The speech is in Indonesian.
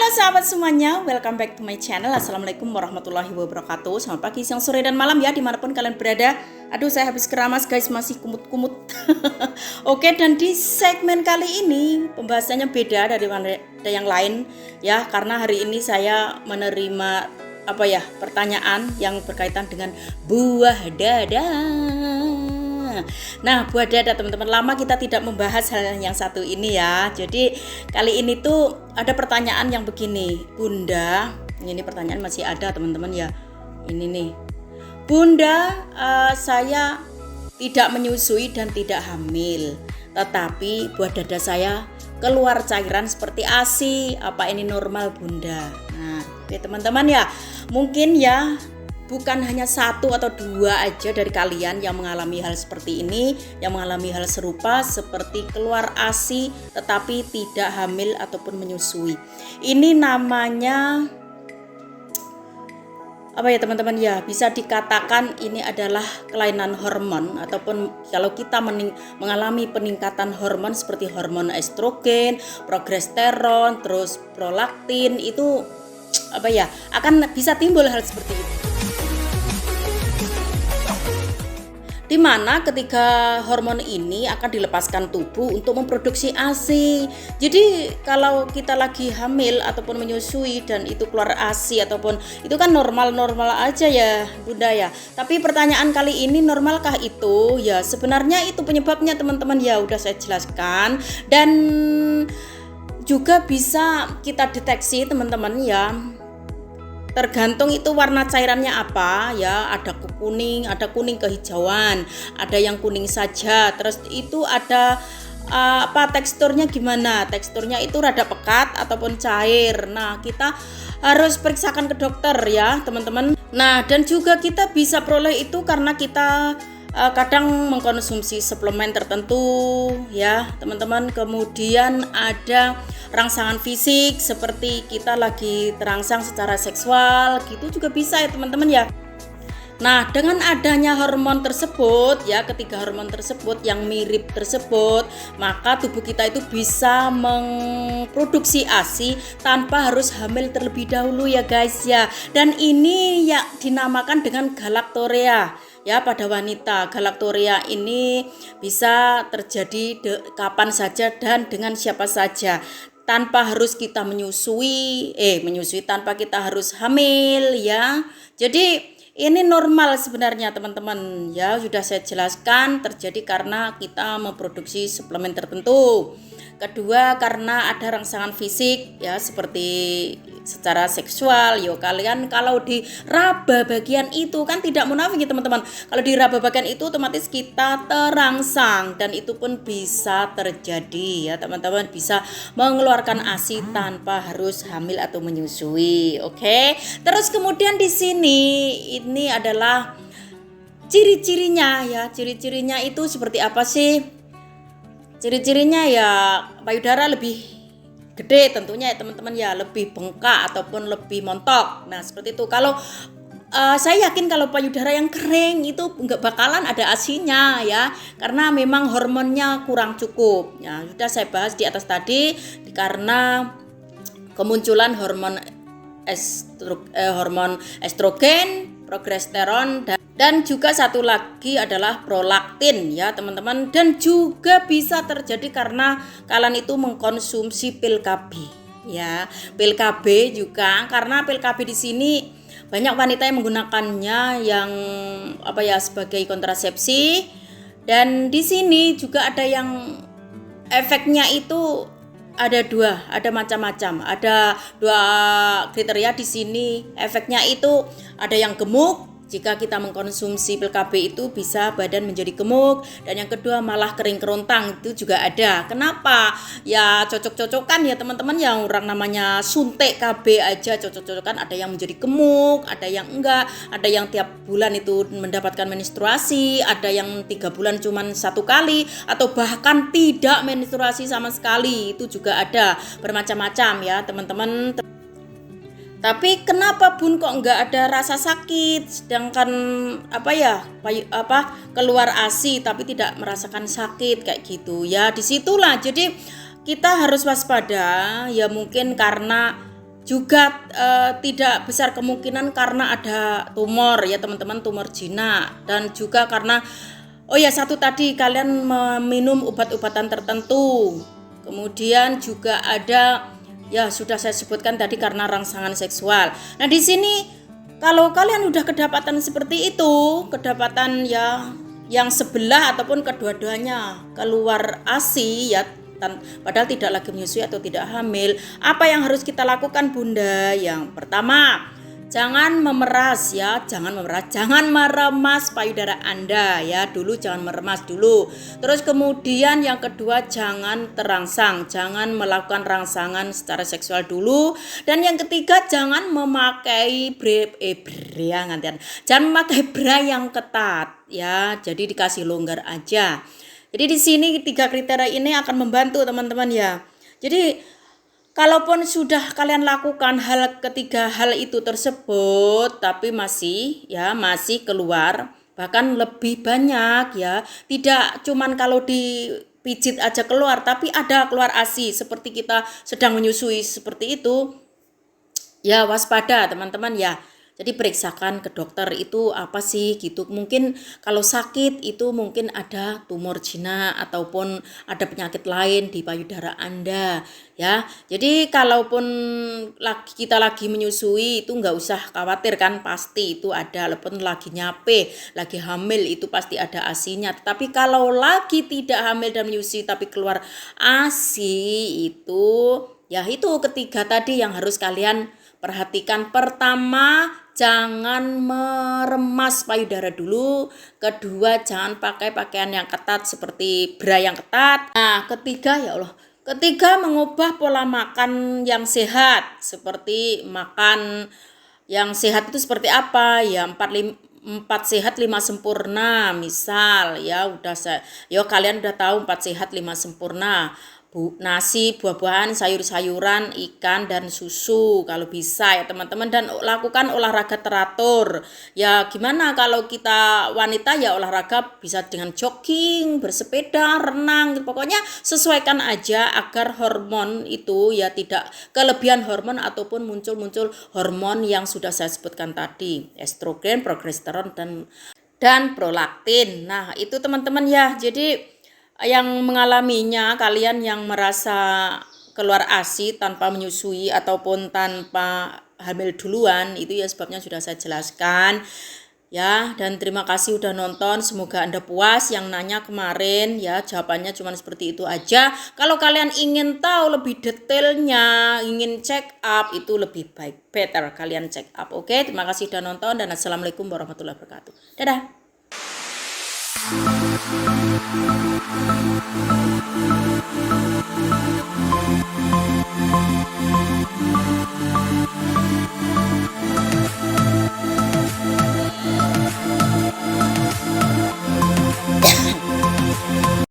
Halo sahabat semuanya, welcome back to my channel. Assalamualaikum warahmatullahi wabarakatuh. Selamat pagi, siang, sore, dan malam ya, dimanapun kalian berada. Aduh, saya habis keramas guys, masih kumut-kumut. Oke, dan di segmen kali ini pembahasannya beda dari yang lain ya, karena hari ini saya menerima pertanyaan yang berkaitan dengan buah dada. Nah, buah dada teman-teman, lama kita tidak membahas hal yang satu ini ya. Jadi kali ini tuh ada pertanyaan yang begini, Bunda, ini pertanyaan masih ada teman-teman ya. Ini nih, Bunda, saya tidak menyusui dan tidak hamil, tetapi buah dada saya keluar cairan seperti ASI. Apa ini normal Bunda? Nah, oke teman-teman ya, mungkin ya bukan hanya satu atau dua aja dari kalian yang mengalami hal seperti ini, yang mengalami hal serupa seperti keluar ASI tetapi tidak hamil ataupun menyusui. Ini namanya apa ya teman-teman ya, bisa dikatakan ini adalah kelainan hormon, ataupun kalau kita mengalami peningkatan hormon seperti hormon estrogen, progesteron, terus prolaktin, itu akan bisa timbul hal seperti itu. Di mana ketika hormon ini akan dilepaskan tubuh untuk memproduksi ASI. Jadi kalau kita lagi hamil ataupun menyusui dan itu keluar ASI ataupun itu kan normal-normal aja ya Bunda ya. Tapi pertanyaan kali ini, normalkah itu? Ya sebenarnya itu penyebabnya teman-teman ya udah saya jelaskan, dan juga bisa kita deteksi teman-teman ya. Tergantung itu warna cairannya apa ya, ada kuning, ada kuning kehijauan, ada yang kuning saja, terus itu ada teksturnya gimana, teksturnya itu rada pekat ataupun cair. Nah, kita harus periksakan ke dokter ya teman-teman. Nah, dan juga kita bisa peroleh itu karena kita kadang mengkonsumsi suplemen tertentu ya teman-teman. Kemudian ada rangsangan fisik, seperti kita lagi terangsang secara seksual gitu juga bisa ya teman-teman ya. Nah, dengan adanya hormon tersebut ya, ketiga hormon tersebut yang mirip tersebut, maka tubuh kita itu bisa memproduksi ASI tanpa harus hamil terlebih dahulu ya guys ya. Dan ini ya dinamakan dengan galaktorea ya pada wanita. Galaktorea ini bisa terjadi kapan saja dan dengan siapa saja, tanpa harus kita menyusui tanpa kita harus hamil ya. Jadi ini normal sebenarnya teman-teman ya, sudah saya jelaskan, terjadi karena kita memproduksi suplemen tertentu. Kedua, karena ada rangsangan fisik ya, seperti secara seksual. Yo, kalian kalau diraba bagian itu kan tidak munafik ya teman-teman. Kalau diraba bagian itu otomatis kita terangsang, dan itu pun bisa terjadi ya teman-teman, bisa mengeluarkan ASI tanpa harus hamil atau menyusui. Oke. Terus kemudian di sini ini adalah ciri-cirinya ya. Ciri-cirinya itu seperti apa sih? Ciri-cirinya ya payudara lebih gede tentunya ya teman-teman ya, lebih bengkak ataupun lebih montok. Nah seperti itu. Kalau saya yakin kalau payudara yang kering itu nggak bakalan ada ASI-nya ya, karena memang hormonnya kurang cukup. Ya sudah saya bahas di atas tadi, karena kemunculan hormon estrogen, progesteron, dan juga satu lagi adalah prolaktin ya teman-teman. Dan juga bisa terjadi karena kalian itu mengkonsumsi pil KB ya. Pil KB juga, karena pil KB di sini banyak wanita yang menggunakannya yang sebagai kontrasepsi. Dan di sini juga ada yang efeknya itu ada macam-macam. Ada dua kriteria di sini. Efeknya itu ada yang gemuk. Jika kita mengkonsumsi pil KB itu bisa badan menjadi gemuk, dan yang kedua malah kering kerontang, itu juga ada. Kenapa? Ya cocok-cocokan ya teman-teman, yang orang namanya suntik KB aja cocok-cocokan, ada yang menjadi gemuk, ada yang enggak, ada yang tiap bulan itu mendapatkan menstruasi, ada yang 3 bulan cuman 1 kali, atau bahkan tidak menstruasi sama sekali, itu juga ada, bermacam-macam ya teman-teman. Tapi kenapa Bun kok nggak ada rasa sakit, sedangkan keluar ASI tapi tidak merasakan sakit kayak gitu ya. Disitulah jadi kita harus waspada ya, mungkin karena juga tidak besar kemungkinan karena ada tumor ya teman-teman, tumor jinak, dan juga karena satu tadi kalian meminum obat-obatan tertentu. Kemudian juga ada ya sudah saya sebutkan tadi karena rangsangan seksual. Nah, di sini kalau kalian udah kedapatan seperti itu, kedapatan ya yang sebelah ataupun kedua-duanya keluar ASI ya, padahal tidak lagi menyusui atau tidak hamil, apa yang harus kita lakukan Bunda? Yang pertama, jangan memeras ya, jangan meremas payudara Anda ya, dulu jangan meremas dulu. Terus kemudian yang kedua, jangan terangsang, jangan melakukan rangsangan secara seksual dulu. Dan yang ketiga, jangan memakai jangan memakai bra yang ketat ya, jadi dikasih longgar aja. Jadi di sini 3 kriteria ini akan membantu teman-teman ya. Jadi kalaupun sudah kalian lakukan ketiga hal itu tersebut, tapi masih keluar, bahkan lebih banyak ya. Tidak cuman kalau dipijit aja keluar, tapi ada keluar ASI seperti kita sedang menyusui seperti itu. Ya waspada teman-teman ya. Jadi periksakan ke dokter itu apa sih gitu. Mungkin kalau sakit itu mungkin ada tumor jinak ataupun ada penyakit lain di payudara Anda ya. Jadi kalaupun kita lagi menyusui itu nggak usah khawatir kan, pasti itu ada. Walaupun lagi nyape, lagi hamil itu pasti ada ASI-nya. Tetapi kalau lagi tidak hamil dan menyusui tapi keluar ASI itu ya, itu ketiga tadi yang harus kalian perhatikan. Pertama, jangan meremas payudara dulu. Kedua, jangan pakai pakaian yang ketat seperti bra yang ketat. Nah, ketiga mengubah pola makan yang sehat. Seperti makan yang sehat itu seperti apa? Ya 4 sehat 5 sempurna misal ya, kalian udah tahu 4 sehat 5 sempurna. Nasi, buah-buahan, sayur-sayuran, ikan, dan susu kalau bisa ya teman-teman. Dan lakukan olahraga teratur. Ya gimana kalau kita wanita ya olahraga bisa dengan jogging, bersepeda, renang. Pokoknya sesuaikan aja agar hormon itu ya tidak kelebihan hormon ataupun muncul hormon yang sudah saya sebutkan tadi. Estrogen, progesteron, dan prolaktin. Nah itu teman-teman ya. Jadi yang mengalaminya, kalian yang merasa keluar ASI tanpa menyusui ataupun tanpa hamil duluan, itu ya sebabnya sudah saya jelaskan ya. Dan terima kasih udah nonton, semoga Anda puas. Yang nanya kemarin ya jawabannya cuma seperti itu aja. Kalau kalian ingin tahu lebih detailnya, ingin check up, itu lebih baik better kalian check up. Oke, terima kasih udah nonton dan assalamualaikum warahmatullahi wabarakatuh. Dadah.